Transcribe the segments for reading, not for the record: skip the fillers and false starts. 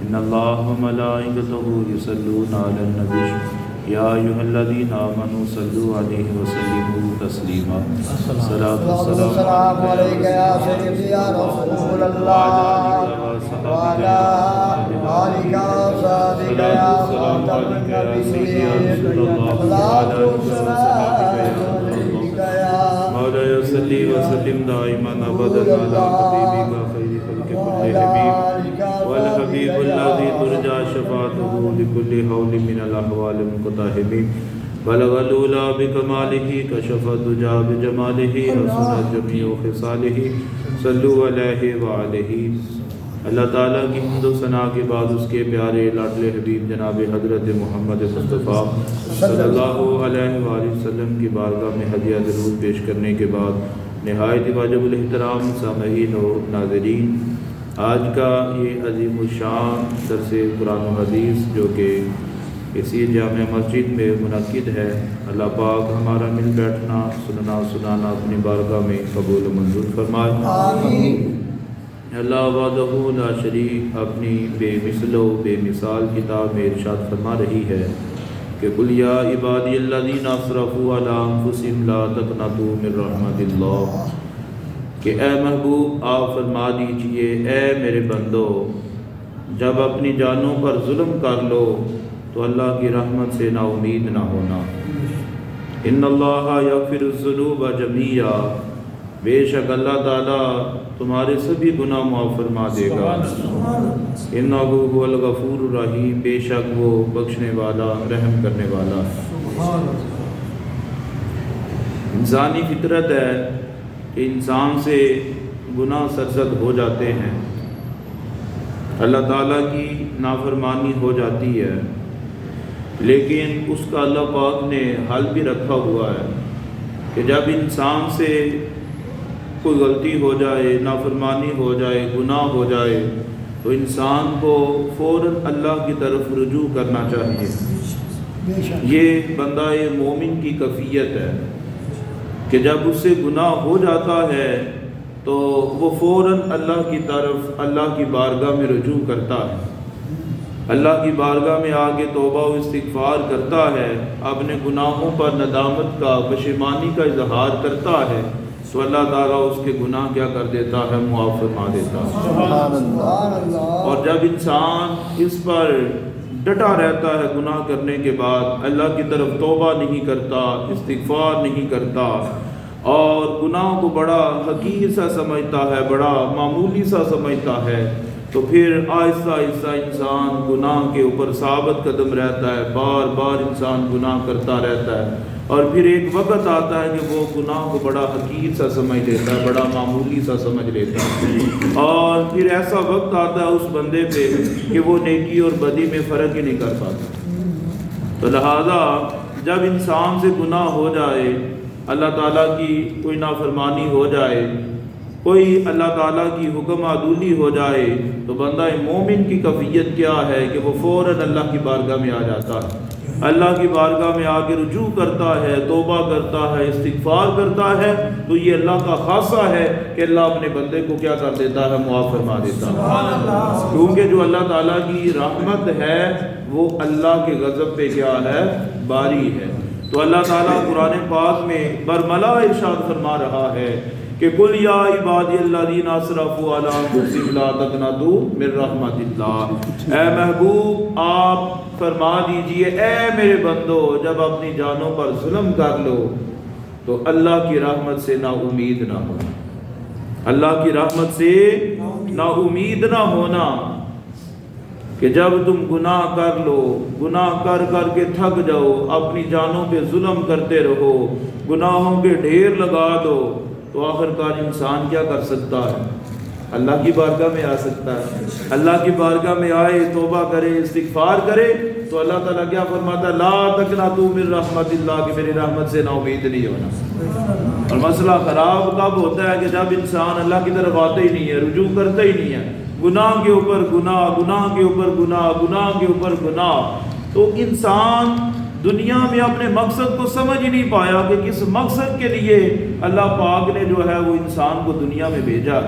ان اللہ وملائکتہ یصلون علی النبی یا ایھا الذین آمنوا صلوا علیہ وسلموا تسلیما صلاۃ والسلام علیک یا سیدی یا رسول اللہ وعلی آلک وصحبک یا خاتم النبیین صلاۃ والسلام علیک یا مولانا صلی وسلم دائما ابدا علی حبیبک خیر خلق کلہم والحبیب الذی ترجى شفاعته لكل حول من الاحوال المقتحم بلغ الأولى بكماله كشف الدجى بجماله حسنت جميع خصاله صلوا علیہ وآلہ۔ اللہ تعالیٰ کی حمد و ثنا کے بعد اس کے پیارے لاڈلے حبیب جناب حضرت محمد مصطفیٰ صلی اللہ علیہ وآلہ وسلم کی بارگاہ میں ہدیہ درود پیش کرنے کے بعد نہایت واجب الاحترام سامعین و ناظرین، آج کا یہ عظیم الشان درس قرآن و حدیث جو کہ اسی جامع مسجد میں منعقد ہے، اللہ پاک ہمارا مل بیٹھنا سننا سنانا اپنی بارگاہ میں قبول و منظور فرمائے آمین۔ اللہ وحدہ لا شریک اپنی بے مثل و بے مثال کتاب میں ارشاد فرما رہی ہے کہ قل یا عبادی الذین اسرفوا علی انفسہم لا تقنطوا من رحمت اللہ، کہ اے محبوب آپ فرما دیجئے اے میرے بندو جب اپنی جانوں پر ظلم کر لو تو اللہ کی رحمت سے نا امید نہ ہونا۔ ان اللہ یغفر الذنوب جميعا، بے شک اللہ تعالیٰ تمہارے سبھی گناہ معاف فرما دے گا۔ انہ هو الغفور الرحیم، بے شک وہ بخشنے والا رحم کرنے والا۔ انسانی فطرت ہے کہ انسان سے گناہ سرزد ہو جاتے ہیں، اللہ تعالیٰ کی نافرمانی ہو جاتی ہے، لیکن اس کا اللہ پاک نے حل بھی رکھا ہوا ہے کہ جب انسان سے کوئی غلطی ہو جائے، نافرمانی ہو جائے، گناہ ہو جائے تو انسان کو فوراً اللہ کی طرف رجوع کرنا چاہیے۔ یہ بندہ مومن کی کیفیت ہے کہ جب اس سے گناہ ہو جاتا ہے تو وہ فوراً اللہ کی طرف اللہ کی بارگاہ میں رجوع کرتا ہے، اللہ کی بارگاہ میں آگے توبہ و استغفار کرتا ہے، اپنے گناہوں پر ندامت کا پشیمانی کا اظہار کرتا ہے تو اللہ تعالیٰ اس کے گناہ کیا کر دیتا ہے، معاف فرما دیتا ہے۔ اور جب انسان اس پر ڈٹا رہتا ہے گناہ کرنے کے بعد، اللہ کی طرف توبہ نہیں کرتا، استغفار نہیں کرتا اور گناہ کو بڑا حقیر سا سمجھتا ہے، بڑا معمولی سا سمجھتا ہے، تو پھر آہستہ آہستہ انسان گناہ کے اوپر ثابت قدم رہتا ہے، بار بار انسان گناہ کرتا رہتا ہے، اور پھر ایک وقت آتا ہے کہ وہ گناہ کو بڑا حقیر سا سمجھ لیتا ہے، بڑا معمولی سا سمجھ لیتا ہے، اور پھر ایسا وقت آتا ہے اس بندے پہ کہ وہ نیکی اور بدی میں فرق ہی نہیں کر پاتا۔ تو لہذا جب انسان سے گناہ ہو جائے، اللہ تعالیٰ کی کوئی نافرمانی ہو جائے، کوئی اللہ تعالیٰ کی حکم عدولی ہو جائے، تو بندہ مومن کی کیفیت کیا ہے کہ وہ فوراً اللہ کی بارگاہ میں آ جاتا ہے، اللہ کی بارگاہ میں آ کے رجوع کرتا ہے، توبہ کرتا ہے، استغفار کرتا ہے، تو یہ اللہ کا خاصہ ہے کہ اللہ اپنے بندے کو کیا کر دیتا ہے، معاف فرما دیتا ہے، کیونکہ جو اللہ تعالیٰ کی رحمت ہے وہ اللہ کے غضب پہ کیا ہے، باری ہے۔ تو اللہ تعالیٰ قرآن پاک میں برملا ارشاد فرما رہا ہے کہ قل یا عبادی الذین اسرفوا علی انفسہم لا تقنطوا من رحمت اللہ، اے محبوب آپ فرما دیجئے اے میرے بندو جب اپنی جانوں پر ظلم کر لو تو اللہ کی رحمت سے نا امید نہ ہونا، اللہ کی رحمت سے نا امید نہ ہونا، کہ جب تم گناہ کر لو، گناہ کر کر کے تھک جاؤ، اپنی جانوں پہ ظلم کرتے رہو، گناہوں کے ڈھیر لگا دو، تو آخرکار انسان کیا کر سکتا ہے، اللہ کی بارگاہ میں آ سکتا ہے۔ اللہ کی بارگاہ میں آئے، توبہ کرے، استغفار کرے، تو اللہ تعالیٰ کیا فرماتا ہے، لا تقنطوا من رحمت اللہ، کہ میری رحمت سے نا امید نہیں ہونا۔ اور مسئلہ خراب کب ہوتا ہے کہ جب انسان اللہ کی طرف آتا ہی نہیں ہے، رجوع کرتا ہی نہیں ہے، گناہ کے اوپر گناہ، گناہ کے اوپر گناہ، گناہ کے اوپر گناہ، تو انسان دنیا میں اپنے مقصد کو سمجھ ہی نہیں پایا کہ کس مقصد کے لیے اللہ پاک نے جو ہے وہ انسان کو دنیا میں بھیجا۔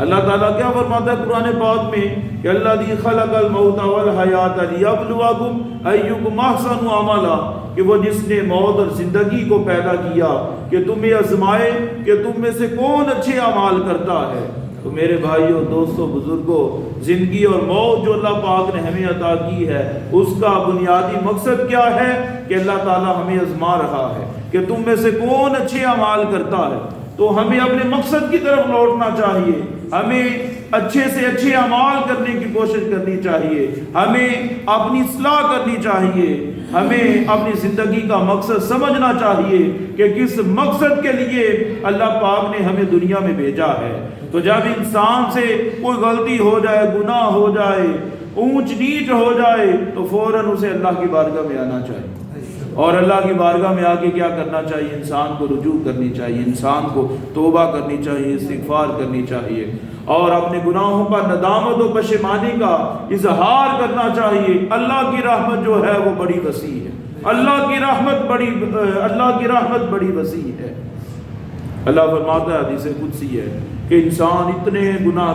اللہ تعالیٰ کیا فرماتا ہے قرآن پاک میں کہ الذی خلق الموت والحیات لیبلوکم ایکم احسن عملا، کہ وہ جس نے موت اور زندگی کو پیدا کیا کہ تمہیں آزمائے کہ تم میں سے کون اچھے اعمال کرتا ہے۔ تو میرے بھائیوں، دوستوں، بزرگوں، زندگی اور موت جو اللہ پاک نے ہمیں عطا کی ہے، اس کا بنیادی مقصد کیا ہے کہ اللہ تعالیٰ ہمیں آزما رہا ہے کہ تم میں سے کون اچھے اعمال کرتا ہے۔ تو ہمیں اپنے مقصد کی طرف لوٹنا چاہیے، ہمیں اچھے سے اچھے اعمال کرنے کی کوشش کرنی چاہیے، ہمیں اپنی اصلاح کرنی چاہیے، ہمیں اپنی زندگی کا مقصد سمجھنا چاہیے کہ کس مقصد کے لیے اللہ پاک نے ہمیں دنیا میں بھیجا ہے۔ تو جب انسان سے کوئی غلطی ہو جائے، گناہ ہو جائے، اونچ نیچ ہو جائے، تو فوراً اسے اللہ کی بارگاہ میں آنا چاہیے، اور اللہ کی بارگاہ میں آ کے کیا کرنا چاہیے؟ انسان کو رجوع کرنی چاہیے، انسان کو توبہ کرنی چاہیے، استغفار کرنی چاہیے، اور اپنے گناہوں پر ندامت و پشیمانی کا اظہار کرنا چاہیے۔ اللہ کی رحمت جو ہے وہ بڑی وسیع ہے، اللہ کی رحمت بڑی وسیع ہے۔ اللہ فرماتا ہے، حدیث قدسی ہے کہ انسان اتنے گناہ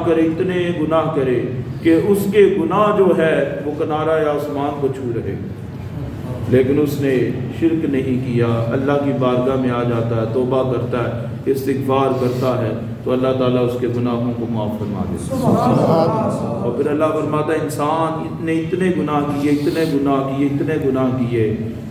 کرے کہ اس کے گناہ جو ہے وہ کنارہ آسمان کو چھو رہے، لیکن اس نے شرک نہیں کیا، اللہ کی بارگاہ میں آ جاتا ہے، توبہ کرتا ہے، استغفار کرتا ہے، تو اللہ تعالیٰ اس کے گناہوں کو معاف فرما دیتا ہے۔ اور پھر اللہ فرماتا ہے انسان نے اتنے گناہ کیے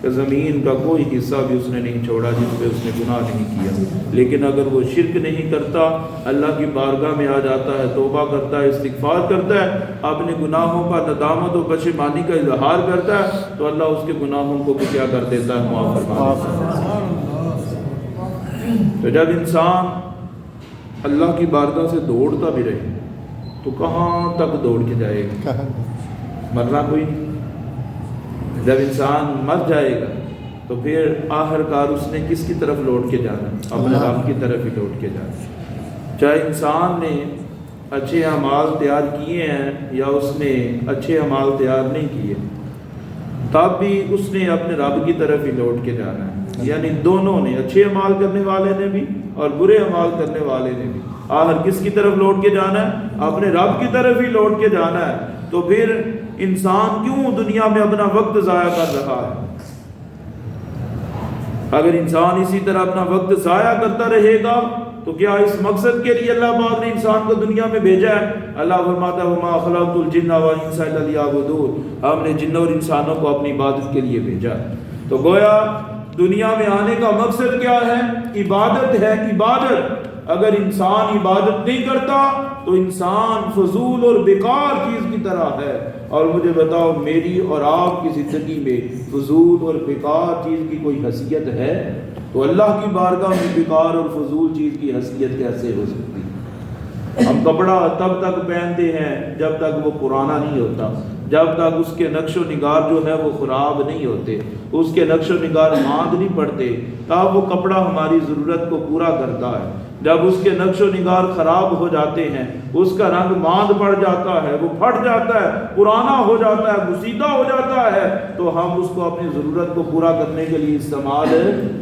کہ زمین کا کوئی حصہ بھی اس نے نہیں چھوڑا جس پہ اس نے گناہ نہیں کیا، لیکن اگر وہ شرک نہیں کرتا، اللہ کی بارگاہ میں آ جاتا ہے، توبہ کرتا ہے، استغفار کرتا ہے، اپنے گناہوں پر ندامت و پشیمانی کا اظہار کرتا ہے، تو اللہ اس کے گناہوں کو بھی کیا کر دیتا ہے؟ معاف فرما دیتا ہے۔ تو جب انسان اللہ کی بارگاہ سے دوڑتا بھی رہے تو کہاں تک دوڑ کے جائے گا؟ مرنا کوئی نہیں۔ جب انسان مر جائے گا تو پھر آخر کار اس نے کس کی طرف لوٹ کے جانا؟ اپنے رب کی طرف ہی لوٹ کے جانا۔ چاہے انسان نے اچھے اعمال تیار کیے ہیں یا اس نے اچھے اعمال تیار نہیں کیے، تب بھی اس نے اپنے رب کی طرف ہی لوٹ کے جانا ہے۔ یعنی دونوں نے، اچھے اعمال کرنے والے نے بھی اور برے اعمال کرنے والے نے بھی، آخر کس کی طرف لوٹ کے جانا ہے؟ اپنے رب کی طرف ہی لوٹ کے جانا ہے۔ تو پھر انسان کیوں دنیا میں اپنا وقت ضائع کر رہا ہے؟ اگر انسان اسی طرح اپنا وقت ضائع کرتا رہے گا تو کیا اس مقصد کے لیے اللہ پاک نے انسان کو دنیا میں بھیجا ہے؟ اللہ فرماتا ہے وَمَا خَلَقْتُ الْجِنَّ وَالْإِنسَ إِلَّا لِيَعْبُدُونِ، ہم نے جن اور انسانوں کو اپنی عبادت کے لیے بھیجا۔ تو گویا دنیا میں آنے کا مقصد کیا ہے؟ عبادت ہے، عبادت۔ اگر انسان عبادت نہیں کرتا تو انسان فضول اور بیکار چیز کی طرح ہے۔ اور مجھے بتاؤ، میری اور آپ کی زندگی میں فضول اور بیکار چیز کی کوئی حیثیت ہے؟ تو اللہ کی بارگاہ میں بیکار اور فضول چیز کی حیثیت کیسے ہو سکتی؟ ہم کپڑا تب تک پہنتے ہیں جب تک وہ پرانا نہیں ہوتا، جب تک اس کے نقش و نگار جو ہے وہ خراب نہیں ہوتے، اس کے نقش و نگار ماند نہیں پڑتے، تب وہ کپڑا ہماری ضرورت کو پورا کرتا ہے۔ جب اس کے نقش و نگار خراب ہو جاتے ہیں، اس کا رنگ ماند پڑ جاتا ہے، وہ پھٹ جاتا ہے، پرانا ہو جاتا ہے، بسیدہ ہو جاتا ہے، تو ہم اس کو اپنی ضرورت کو پورا کرنے کے لیے استعمال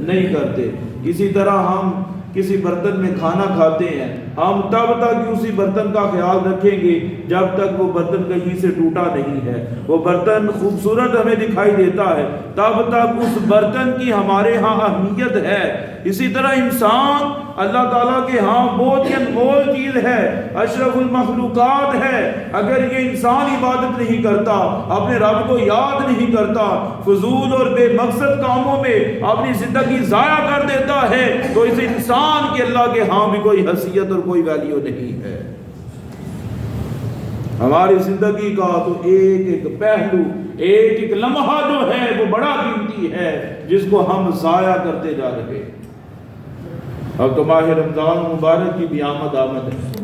نہیں کرتے۔ اسی طرح ہم کسی برتن میں کھانا کھاتے ہیں، ہم تب تک اسی برتن کا خیال رکھیں گے جب تک وہ برتن کہیں سے ٹوٹا نہیں ہے، وہ برتن خوبصورت ہمیں دکھائی دیتا ہے، تب تک اس برتن کی ہمارے ہاں اہمیت ہے۔ اسی طرح انسان اللہ تعالیٰ کے ہاں بہت ہی انمول چیز ہے، اشرف المخلوقات ہے۔ اگر یہ انسان عبادت نہیں کرتا، اپنے رب کو یاد نہیں کرتا، فضول اور بے مقصد کاموں میں اپنی زندگی ضائع کر دیتا ہے، تو اس انسان کے اللہ کے ہاں بھی کوئی حیثیت اور کوئی ویلیو نہیں ہے۔ ہماری زندگی کا تو ایک ایک پہلو، ایک ایک لمحہ جو ہے وہ بڑا قیمتی ہے، جس کو ہم ضائع کرتے جا رہے ہیں۔ اب تو ماہ رمضان مبارک کی بھی آمد ہے،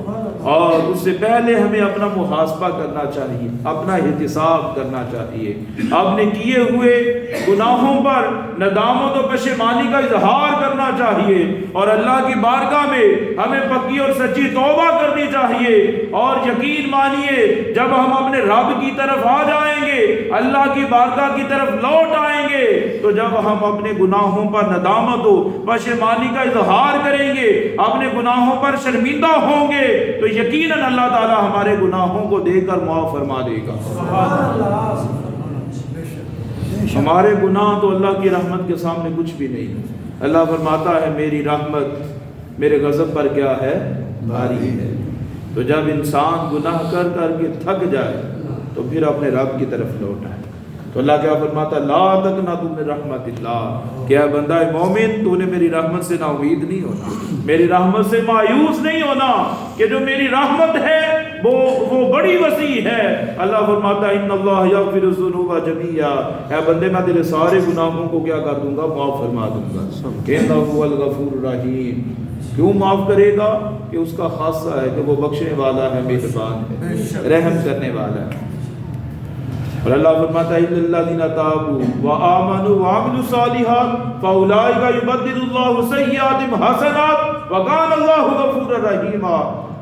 اور اس سے پہلے ہمیں اپنا محاسبہ کرنا چاہیے، اپنا احتساب کرنا چاہیے، اپنے کیے ہوئے گناہوں پر ندامت و پشیمانی کا اظہار کرنا چاہیے، اور اللہ کی بارگاہ میں ہمیں پکی اور سچی توبہ کرنی چاہیے۔ اور یقین مانیے، جب ہم اپنے رب کی طرف آ جائیں گے، اللہ کی بارگاہ کی طرف لوٹ آئیں گے تو جب ہم اپنے گناہوں پر ندامت و پشیمانی کا اظہار کریں گے، اپنے گناہوں پر شرمندہ ہوں گے، تو یقیناً اللہ تعالی ہمارے گناہوں کو دیکھ کر معاف فرما دے گا۔ ہمارے گناہ تو اللہ کی رحمت کے سامنے کچھ بھی نہیں۔ اللہ فرماتا ہے میری رحمت میرے غضب پر کیا ہے؟ بھاری ہے۔ تو جب انسان گناہ کر کر کے تھک جائے تو پھر اپنے رب کی طرف لوٹ آئے۔ تو اللہ کیا فرماتا ہے؟ لا تقنطوا من رحمت اللہ، کہ اے بندہ مومن تو نے میری رحمت سے نا امید نہیں ہونا، میری رحمت سے مایوس نہیں ہونا، کہ جو میری رحمت ہے وہ بڑی وسیع ہے۔ اللہ فرماتا ہے ان اللہ یغفر الذنوب جميعا، اے بندے میں تیرے سارے گناہوں کو کیا کر دوں گا؟ معاف فرما دوں گا۔ انہ هو الغفور الرحیم، کیوں معاف کرے گا؟ کہ اس کا خاصہ ہے کہ وہ بخشنے والا ہے، مہربان ہے، رحم کرنے والا ہے۔ اور اللہ فرماتا ہے الا الذین تابوا وآمنوا وعملوا الصالحات فاولئک یبدل اللہ سیئاتہم حسنات وکان اللہ غفورا رحیما۔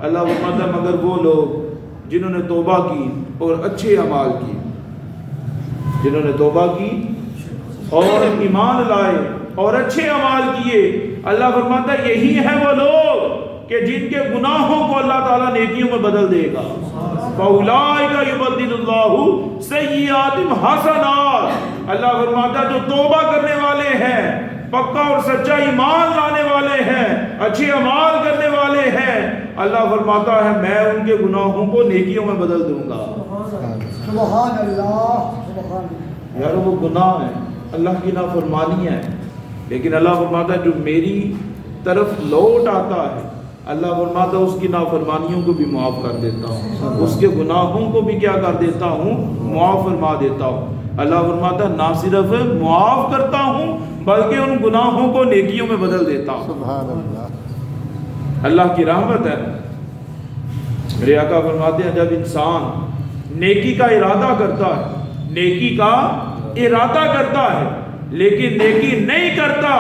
اللہ فرماتا ہے مگر وہ لوگ جنہوں نے توبہ کی اور اچھے اعمال کی، جنہوں نے توبہ کی اور ایمان لائے اور اچھے اعمال کیے، اللہ فرماتا ہے یہی ہیں وہ لوگ کہ جن کے گناہوں کو اللہ تعالیٰ نیکیوں میں بدل دے گا۔ فَأُولَٰئِكَ يُبَدِّلُ اللَّهُ سَيِّئَاتِهِمْ حَسَنَاتٍ، اللہ فرماتا ہے جو توبہ کرنے والے ہیں، پکا اور سچا ایمان لانے والے ہیں، اچھے اعمال کرنے والے ہیں، اللہ فرماتا ہے میں ان کے گناہوں کو نیکیوں میں بدل دوں گا۔ سبحان اللہ، سبحان اللہ۔ یار وہ گناہ ہے، اللہ کی نافرمانی ہے، لیکن اللہ فرماتا ہے جو میری طرف لوٹ آتا ہے، اللہ فرماتا ہے اس کی نافرمانیوں کو بھی معاف کر دیتا ہوں، اس کے گناہوں کو بھی کیا کر دیتا ہوں؟ معاف فرما دیتا ہوں۔ اللہ فرماتا ہے نہ صرف معاف کرتا ہوں بلکہ ان گناہوں کو نیکیوں میں بدل دیتا ہوں۔ سبحان اللہ، اللہ کی رحمت ہے۔ میرے آقا فرماتے ہیں جب انسان نیکی کا ارادہ کرتا ہے، نیکی کا ارادہ کرتا ہے لیکن نیکی نہیں کرتا،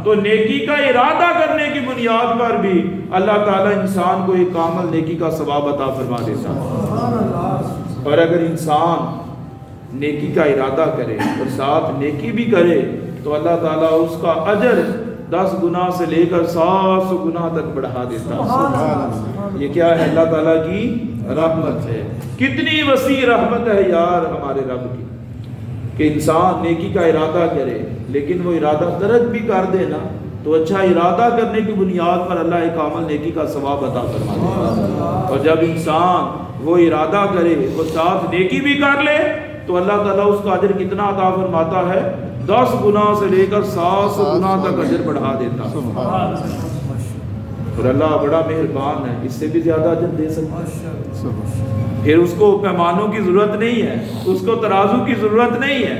تو نیکی کا ارادہ کرنے کی بنیاد پر بھی اللہ تعالیٰ انسان کو ایک کامل نیکی کا ثواب عطا فرما دیتا ہے۔ اور اگر انسان نیکی کا ارادہ کرے اور ساتھ نیکی بھی کرے تو اللہ تعالیٰ اس کا اجر 10 گنا سے لے کر 700 گنا تک بڑھا دیتا ہے۔ یہ کیا ہے؟ اللہ تعالیٰ کی رحمت ہے۔ کتنی وسیع رحمت ہے یار ہمارے رب کی، کہ انسان نیکی کا ارادہ کرے لیکن وہ ارادہ ترک بھی کر دے نا، تو اچھا ارادہ کرنے کی بنیاد پر اللہ ایک عمل نیکی کا ثواب عطا فرما دے۔ اور جب انسان وہ ارادہ کرے اور ساتھ نیکی بھی کر لے تو اللہ تعالیٰ اس کا اجر کتنا عطا فرماتا ہے؟ 10 گنا سے لے کر 700 گنا تک اجر بڑھا دیتا ہے۔ اور اللہ بڑا مہربان ہے، اس سے بھی زیادہ اجر دے سکتا ہے۔ پھر اس کو پیمانوں کی ضرورت نہیں ہے، اس کو ترازو کی ضرورت نہیں ہے،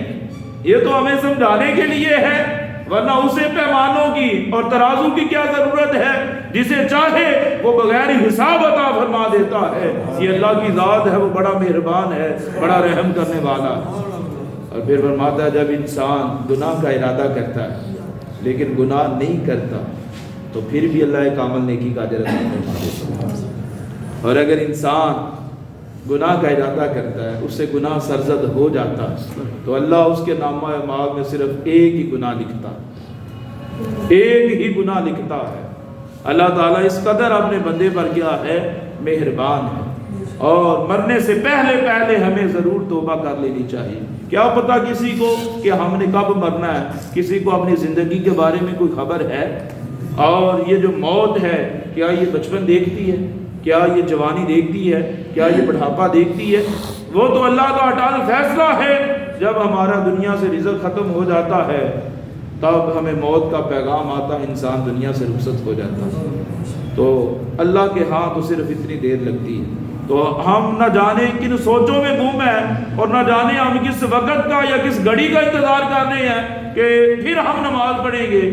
یہ تو ہمیں سمجھانے کے لیے ہے، ورنہ اسے پیمانوں کی اور ترازو کی کیا ضرورت ہے؟ جسے چاہے وہ بغیر حساب عطا فرما دیتا ہے۔ یہ اللہ کی ذات ہے، وہ بڑا مہربان ہے، بڑا رحم کرنے والا ہے۔ اور پھر فرماتا ہے جب انسان گناہ کا ارادہ کرتا ہے لیکن گناہ نہیں کرتا تو پھر بھی اللہ ایک عمل نیکی کا اجر عطا فرما دیتا ہے۔ اور اگر انسان گناہ کا ارادہ کرتا ہے، اس سے گناہ سرزد ہو جاتا ہے تو اللہ اس کے نامہ اعمال میں صرف ایک ہی گناہ لکھتا ہے، ایک ہی گناہ لکھتا ہے۔ اللہ تعالیٰ اس قدر اپنے بندے پر کیا ہے؟ مہربان ہے۔ اور مرنے سے پہلے ہمیں ضرور توبہ کر لینی چاہیے۔ کیا پتہ کسی کو کہ ہم نے کب مرنا ہے؟ کسی کو اپنی زندگی کے بارے میں کوئی خبر ہے؟ اور یہ جو موت ہے کیا یہ بچپن دیکھتی ہے؟ کیا یہ جوانی دیکھتی ہے؟ کیا یہ بڑھاپا دیکھتی ہے؟ وہ تو اللہ کا اٹل فیصلہ ہے۔ جب ہمارا دنیا سے رزق ختم ہو جاتا ہے تب ہمیں موت کا پیغام آتا ہے، انسان دنیا سے رخصت ہو جاتا ہے۔ تو اللہ کے ہاں تو صرف اتنی دیر لگتی ہے۔ تو ہم نہ جانے کن سوچوں میں گم ہیں اور نہ جانے ہم کس وقت کا یا کس گھڑی کا انتظار کر رہے ہیں کہ پھر ہم نماز پڑھیں گے،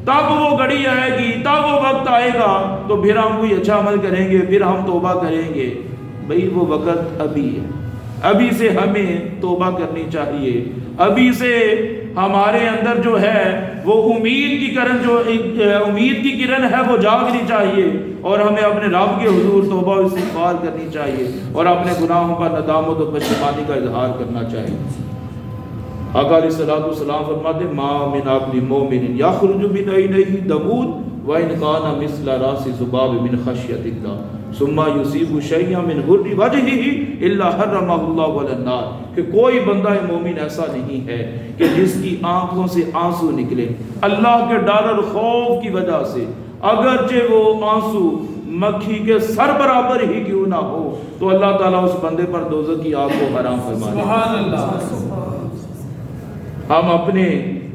تب وہ گھڑی آئے گی، تب وہ وقت آئے گا تو پھر ہم کوئی اچھا عمل کریں گے، پھر ہم توبہ کریں گے۔ بھئی وہ وقت ابھی ہے، ابھی سے ہمیں توبہ کرنی چاہیے، ابھی سے ہمارے اندر جو ہے وہ امید کی کرن ہے وہ جاگنی چاہیے، اور ہمیں اپنے رب کے حضور توبہ و استغفار کرنی چاہیے اور اپنے گناہوں پر ندامت و پشیمانی کا اظہار کرنا چاہیے۔ آقا علیہ الصلوۃ والسلام فرماتے ما من عبد مومن یخرج من عینیہ دمود وان کان مثل راس ذباب من خشیۃ اللہ ثم یصیب شیئا من غر وجهہ الا حرمہ اللہ علی النار، کہ کوئی بندہ مومن ایسا نہیں ہے کہ جس کی آنکھوں سے آنسو نکلے اللہ کے ڈر اور خوف کی وجہ سے، اگرچہ وہ آنسو مکھی کے سر برابر ہی کیوں نہ ہو، تو اللہ تعالیٰ اس بندے پر دوزخ کی آگ کو حرام فرما دے۔ سبحان اللہ۔ ہم اپنے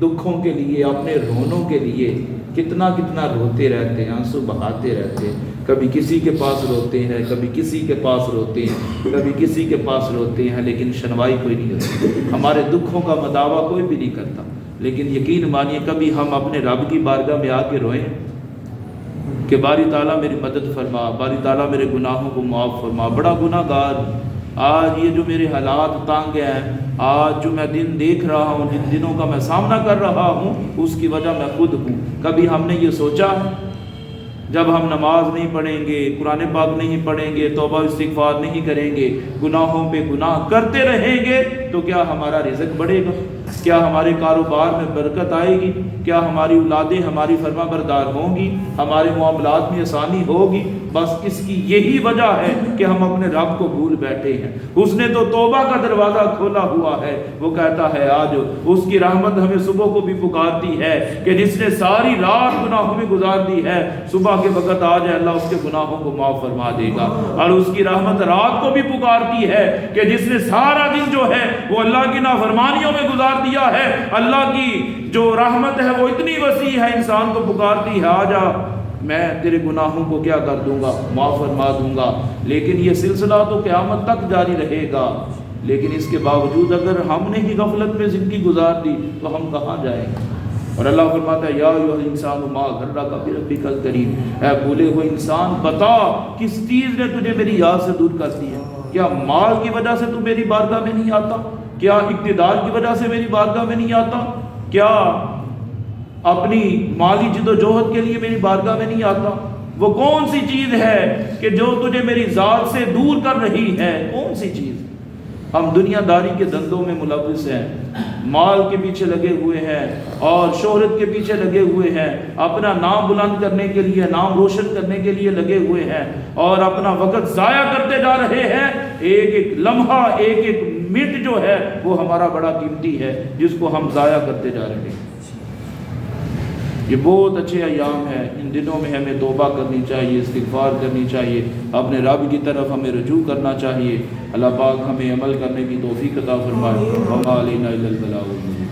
دکھوں کے لیے، اپنے رونوں کے لیے کتنا روتے رہتے ہیں، آنسو بہاتے رہتے ہیں، کبھی کسی کے پاس روتے ہیں، کبھی کسی کے پاس روتے ہیں، کبھی کسی کے پاس روتے ہیں، لیکن شنوائی کوئی نہیں ہوتی، ہمارے دکھوں کا مداوع کوئی بھی نہیں کرتا۔ لیکن یقین مانیے کبھی ہم اپنے رب کی بارگاہ میں آ کے روئیں کہ باری تعالیٰ میری مدد فرما، باری تعالیٰ میرے گناہوں کو معاف فرما، بڑا گناہ گار ہوں، آج یہ جو میرے حالات تانگ ہیں، آج جو میں دن دیکھ رہا ہوں، جن دنوں کا میں سامنا کر رہا ہوں، اس کی وجہ میں خود ہوں۔ کبھی ہم نے یہ سوچا ہے جب ہم نماز نہیں پڑھیں گے، قرآن پاک نہیں پڑھیں گے، توبہ استغفار نہیں کریں گے، گناہوں پہ گناہ کرتے رہیں گے، تو کیا ہمارا رزق بڑھے گا؟ کیا ہمارے کاروبار میں برکت آئے گی؟ کیا ہماری اولادیں ہماری فرما بردار ہوں گی؟ ہمارے معاملات میں آسانی ہوگی؟ بس اس کی یہی وجہ ہے کہ ہم اپنے رب کو بھول بیٹھے ہیں۔ اس نے تو توبہ کا دروازہ کھولا ہوا ہے، وہ کہتا ہے آج اس کی رحمت ہمیں صبح کو بھی پکارتی ہے کہ جس نے ساری رات گناہوں میں گزار دی ہے، صبح کے وقت آ جائے اللہ اس کے گناہوں کو معاف فرما دے گا۔ اور اس کی رحمت رات کو بھی پکارتی ہے کہ جس نے سارا دن جو ہے وہ اللہ کی نافرمانیوں میں گزار دیا ہے، اللہ کی جو رحمت ہے وہ اتنی وسیع ہے، انسان کو پکارتی ہے آجا میں تیرے گناہوں کو کیا کر دوں گا، معاف فرما دوں گا۔ لیکن یہ سلسلہ تو قیامت تک جاری رہے گا، لیکن اس کے باوجود اگر ہم نے ہی غفلت میں زندگی گزار دی تو ہم کہاں جائیں گے؟ اور اللہ فرماتا ہے یا ایھا الانسان ما غرک بربک الکریم، اے بھولے ہوئے انسان بتا کس چیز نے تجھے میری یاد سے دور کر دیا؟ کیا مال کی وجہ سے تو میری بارگاہ میں نہیں آتا؟ کیا اقتدار کی وجہ سے میری بارگاہ میں نہیں آتا؟ کیا اپنی مالی جد و جہد کے لیے میری بارگاہ میں نہیں آتا؟ وہ کون سی چیز ہے کہ جو تجھے میری ذات سے دور کر رہی ہے؟ کون سی چیز؟ ہم دنیا داری کے دندوں میں ملوث ہیں، مال کے پیچھے لگے ہوئے ہیں اور شہرت کے پیچھے لگے ہوئے ہیں، اپنا نام بلند کرنے کے لیے، نام روشن کرنے کے لیے لگے ہوئے ہیں اور اپنا وقت ضائع کرتے جا رہے ہیں۔ ایک ایک لمحہ، ایک ایک منٹ جو ہے وہ ہمارا بڑا قیمتی ہے، جس کو ہم ضائع کرتے جا رہے ہیں۔ یہ بہت اچھے ایام ہیں، ان دنوں میں ہمیں توبہ کرنی چاہیے، استغفار کرنی چاہیے، اپنے رب کی طرف ہمیں رجوع کرنا چاہیے۔ اللہ پاک ہمیں عمل کرنے کی توفیق عطا فرمائے۔ وما علینا الا البلاغ المبین۔